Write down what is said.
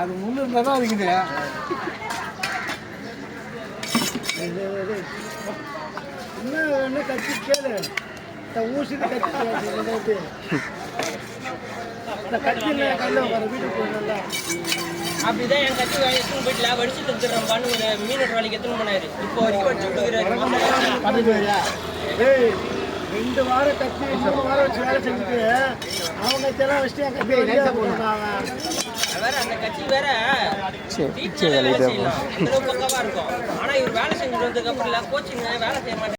அது முன்னூறு தான் இருக்குது. என்ன கட்சி கேளு ஊசிட்டு கட்சி கட்சியில் கையில் வர வீட்டுக்கு போனா அப்படிதான் என் கட்சி எடுத்துன்னு போயிட்டு வடிச்சு தந்துடுறோம்பான்னு ஒரு மீன் வேலைக்கு எடுத்துன்னு போனாரு. இப்போ வரைக்கும் வடிச்சு கொடுக்குறாரு. 2 வாரம் கட்சி 3 வாரம் வச்சு வேலை செஞ்சுட்டு அவங்க கட்சியெல்லாம் வச்சுட்டு என் கட்சி வேற அந்த கட்சி வேற வேலை செய்யலாம், அந்த அளவுக்கு பக்கவா இருக்கும். ஆனா இவர் வேலை செஞ்சுட்டு வந்ததுக்கு அப்புறம் கோச்சிங் வேலை செய்ய மாட்டேன்.